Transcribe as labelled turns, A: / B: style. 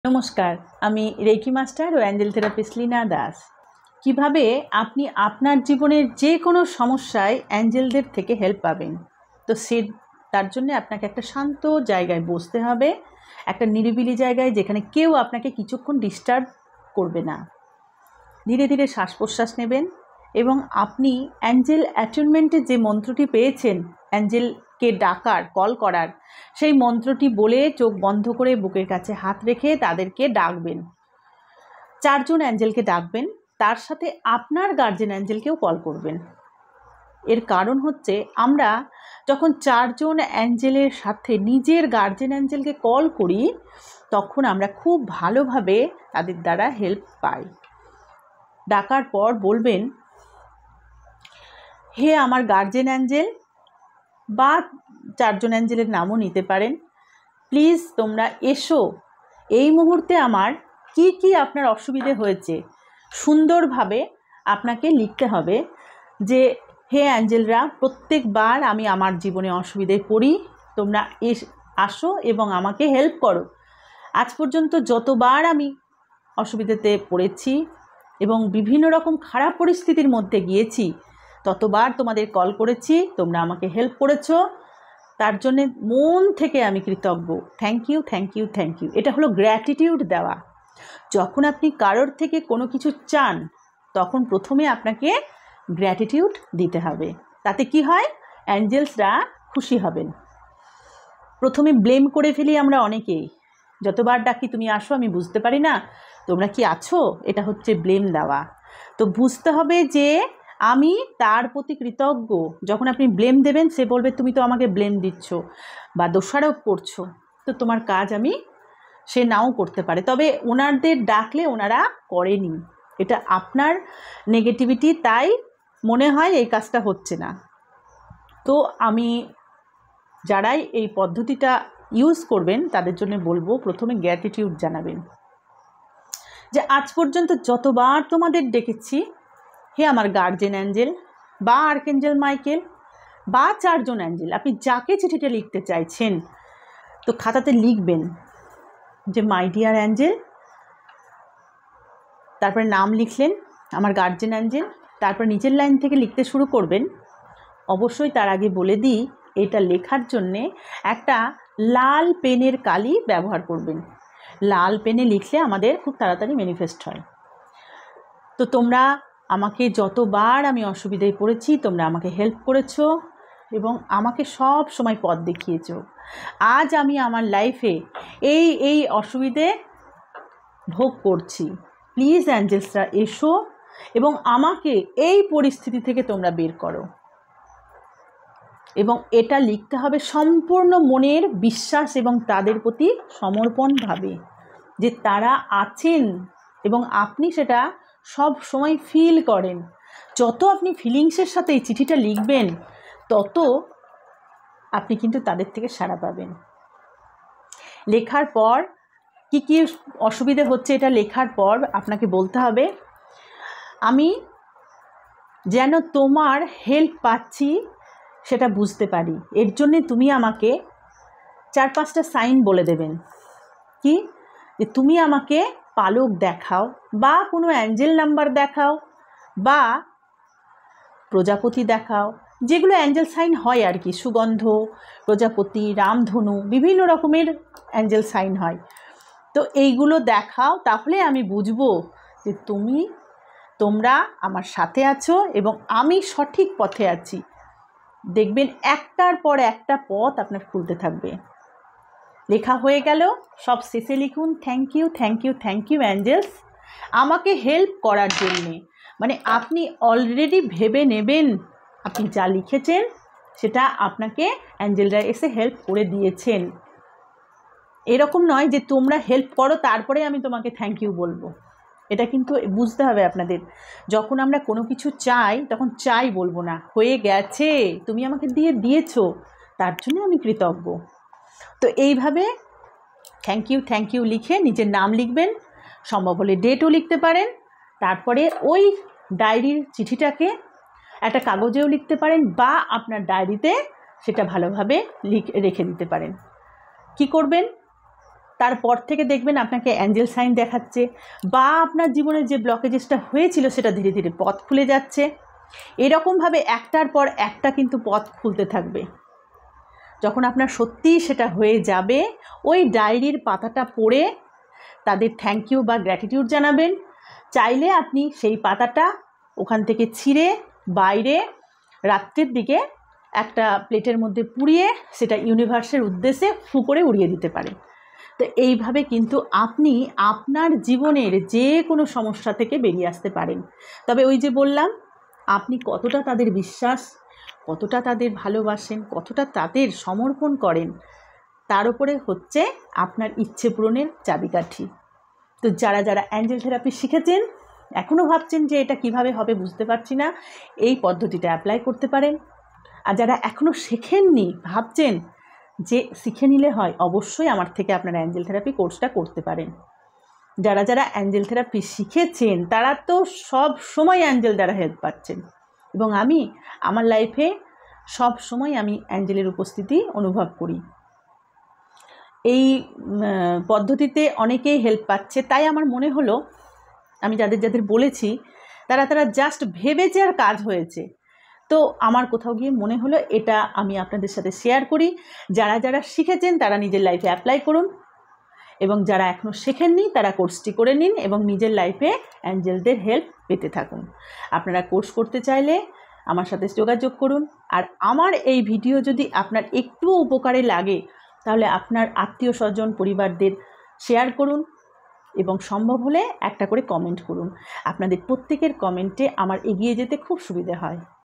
A: নমস্কার, আমি reiki master ও Angel therapist Leena Das. কিভাবে আপনি আপনার জীবনের যে কোনো সমস্যায় অ্যাঞ্জেলদের থেকে হেল্প পাবেন। তো তার জন্য আপনাকে একটা শান্ত জায়গায় বসতে হবে, একটা নিরিবিলি জায়গায় যেখানে কেউ আপনাকে কিছুক্ষণ ডিস্টার্ব করবে না। ধীরে ধীরে শ্বাস প্রশ্বাস নেবেন এবং আপনি অ্যাঞ্জেল অ্যাটুনমেন্টের যে মন্ত্রটি পেয়েছেন, অ্যাঞ্জেলকে ডাকার, কল করার, সেই মন্ত্রটি বলে চোখ বন্ধ করে বুকের কাছে হাত রেখে তাদেরকে ডাকবেন। 4 জন অ্যাঞ্জেলকে ডাকবেন, তার সাথে আপনার গার্জেন অ্যাঞ্জেলকেও কল করবেন। এর কারণ হচ্ছে, আমরা যখন 4 জন অ্যাঞ্জেলের সাথে নিজের গার্জেন অ্যাঞ্জেলকে কল করি, তখন আমরা খুব ভালোভাবে তাদের দ্বারা হেল্প পাই। ডাকার পর বলবেন, হে আমার গার্জেন অ্যাঞ্জেল, বা 4 জন অ্যাঞ্জেলের নামও নিতে পারেন, প্লিজ তোমরা এসো। এই মুহূর্তে আমার কি কি আপনার অসুবিধে হয়েছে সুন্দরভাবে আপনাকে লিখতে হবে যে, হে অ্যাঞ্জেলরা, প্রত্যেকবার আমি আমার জীবনে অসুবিধায় পড়ি, তোমরা আসো এবং আমাকে হেল্প করো। আজ পর্যন্ত যতবার আমি অসুবিধাতে পড়েছি এবং বিভিন্ন রকম খারাপ পরিস্থিতির মধ্যে গিয়েছি, ততবার তোমাদের কল করেছি, তোমরা আমাকে হেল্প করেছো। তার জন্যে মন থেকে আমি কৃতজ্ঞ। Thank you, thank you, thank you. এটা হলো গ্র্যাটিটিউড দেওয়া। যখন আপনি কারোর থেকে কোনো কিছু চান, তখন প্রথমে আপনাকে গ্র্যাটিটিউড দিতে হবে। তাতে কি হয়? অ্যাঞ্জেলসরা খুশি হবেন। প্রথমে ব্লেম করে ফেলি আমরা অনেকেই। যতবার ডাকি তুমি আসো, আমি বুঝতে পারি না, তোমরা কি আছো, এটা হচ্ছে ব্লেম দেওয়া। তো বুঝতে হবে যে আমি তার প্রতি কৃতজ্ঞ। যখন আপনি ব্লেম দেবেন, সে বলবে তুমি তো আমাকে ব্লেম দিচ্ছ বা দোষারোপ করছো, তো তোমার কাজ সে নাও করতে পারে, তবে ওনাদের ডাকলে ওনারা করেনি, এটা আপনার নেগেটিভিটি, তাই মনে হয় এই কাজটা হচ্ছে না। তো আমি যারাই এই পদ্ধতিটা ইউজ করবেন তাদের জন্য বলবো, প্রথমে গ্র্যাটিটিউড জানাবেন যে আজ পর্যন্ত যতবার তোমাদের ডেকেছি, হে আমার গার্জেন অ্যাঞ্জেল বা আর্কএঞ্জেল মাইকেল বা 4 জন অ্যাঞ্জেল, আপনি যাকে চিঠিটা লিখতে চাইছেন, তো খাতাতে লিখবেন যে মাই ডিয়ার অ্যাঞ্জেল, তারপরে নাম লিখলেন আমার গার্জেন অ্যাঞ্জেল, তারপর নিচের লাইন থেকে লিখতে শুরু করবেন। অবশ্যই তার আগে বলে দিই, এটা লেখার জন্যে একটা লাল পেনের কালি ব্যবহার করবেন। লাল পেনে লিখলে আমাদের খুব তাড়াতাড়ি ম্যানিফেস্ট হয়। তো তোমরা আমাকে যতবার আমি অসুবিধায় পড়েছি, তোমরা আমাকে হেল্প করেছো এবং আমাকে সব সময় পথ দেখিয়েছো। আজ আমি আমার লাইফে এই অসুবিধে ভোগ করছি। প্লিজ অ্যাঞ্জেলসরা এসো এবং আমাকে এই পরিস্থিতি থেকে তোমরা বের করো। এবং এটা লিখতে হবে সম্পূর্ণ মনের বিশ্বাস এবং তাদের প্রতি সমর্পণভাবে, যে তারা আছেন এবং আপনি সেটা সব সময় ফিল করেন। যত আপনি ফিলিংসের সাথে এই চিঠিটা লিখবেন, তত আপনি কিন্তু তাদের থেকে সাড়া পাবেন। লেখার পর কি কি অসুবিধে হচ্ছে, এটা লেখার পর আপনাকে বলতে হবে, আমি যেন তোমার হেল্প পাচ্ছি সেটা বুঝতে পারি, এর জন্যে তুমি আমাকে 4-5টা সাইন বলে দেবেন। কি? যে তুমি আমাকে পালক দেখাও, বা কোনো অ্যাঞ্জেল নাম্বার দেখাও, বা প্রজাপতি দেখাও, যেগুলো অ্যাঞ্জেল সাইন হয় আর কি, সুগন্ধ, প্রজাপতি, রামধনু, বিভিন্ন রকমের অ্যাঞ্জেল সাইন হয়। তো এইগুলো দেখাও, তাহলে আমি বুঝবো যে তোমরা আমার সাথে আছো এবং আমি সঠিক পথে আছি। দেখবেন একটার পর একটা পথ আপনার খুলতে থাকবে। লেখা হয়ে গেল, সব শেষে লিখুন, thank you, thank you, thank you angels, আমাকে হেল্প করার জন্যে। মানে আপনি অলরেডি ভেবে নেবেন, আপনি যা লিখেছেন সেটা আপনাকে অ্যাঞ্জেলরা এসে হেল্প করে দিয়েছেন। এরকম নয় যে তোমরা হেল্প করো তারপরে আমি তোমাকে থ্যাংক ইউ বলবো। এটা কিন্তু বুঝতে হবে আপনাদের। যখন আমরা কোনো কিছু চাই, তখন চাই বলবো না, হয়ে গেছে, তুমি আমাকে দিয়েছো, তার জন্য আমি কৃতজ্ঞ। তো এইভাবে থ্যাংক ইউ লিখে নিজের নাম লিখবেন, সম্ভব হলে ডেটও লিখতে পারেন। তারপরে ওই ডায়েরির চিঠিটাকে একটা কাগজেও লিখতে পারেন, বা আপনার ডায়েরিতে সেটা ভালোভাবে রেখে দিতে পারেন। কি করবেন? তারপর থেকে দেখবেন আপনাকে অ্যাঞ্জেল সাইন দেখাচ্ছে, বা আপনার জীবনে যে ব্লকেজেসটা হয়েছিল সেটা ধীরে ধীরে পথ খুলে যাচ্ছে। এরকমভাবে একটার পর একটা কিন্তু পথ খুলতে থাকবে। যখন আপনার সত্যিই সেটা হয়ে যাবে, ওই ডায়েরির পাতাটা পড়ে তাদের থ্যাংক ইউ বা গ্র্যাটিটিউড জানাবেন। চাইলে আপনি সেই পাতাটা ওখান থেকে ছিঁড়ে বাইরে রাত্রের দিকে একটা প্লেটের মধ্যে পুড়িয়ে সেটা ইউনিভার্সের উদ্দেশ্যে ফু করে উড়িয়ে দিতে পারেন। তো এইভাবে কিন্তু আপনি আপনার জীবনের যে কোনো সমস্যা থেকে বেরিয়ে আসতে পারেন। তবে ওই যে বললাম, আপনি কতটা তাদের বিশ্বাস, কতটা তাদের ভালোবাসেন, কতটা তাদের সমর্পণ করেন, তার উপরে হচ্ছে আপনার ইচ্ছে পূরণের চাবিকাঠি। তো যারা যারা অ্যাঞ্জেল থেরাপি শিখেছেন, এখনও ভাবছেন যে এটা কিভাবে হবে বুঝতে পারছি না, এই পদ্ধতিটা অ্যাপ্লাই করতে পারেন। আর যারা এখনও শেখেননি, ভাবছেন যে শিখে নিলে হয়, অবশ্যই আমার থেকে আপনারা অ্যাঞ্জেল থেরাপি কোর্সটা করতে পারেন। যারা যারা অ্যাঞ্জেল থেরাপি শিখেছেন তারা তো সব সময় অ্যাঞ্জেল দ্বারা হেল্প পাচ্ছেন, এবং আমি আমার লাইফে সব সময় আমি অ্যাঞ্জেলের উপস্থিতি অনুভব করি। এই পদ্ধতিতে অনেকেই হেল্প পাচ্ছে, তাই আমার মনে হলো আমি যাদের যাদের বলেছি তারা জাস্ট ভেবেছে আর কাজ হয়েছে। তো আমার কোথাও গিয়ে মনে হলো এটা আমি আপনাদের সাথে শেয়ার করি। যারা যারা শিখেছেন তারা নিজের লাইফে অ্যাপ্লাই করুন, এবং যারা এখনও শেখেননি তারা কোর্সটি করে নিন এবং নিজের লাইফে অ্যাঞ্জেলদের হেল্প পেতে থাকুন। আপনারা কোর্স করতে চাইলে আমার সাথে যোগাযোগ করুন। আর আমার এই ভিডিও যদি আপনার একটুও উপকারে লাগে তাহলে আপনার আত্মীয় স্বজন পরিবারদের শেয়ার করুন, এবং সম্ভব হলে একটা করে কমেন্ট করুন। আপনাদের প্রত্যেকের কমেন্টে আমার এগিয়ে যেতে খুব সুবিধা হয়।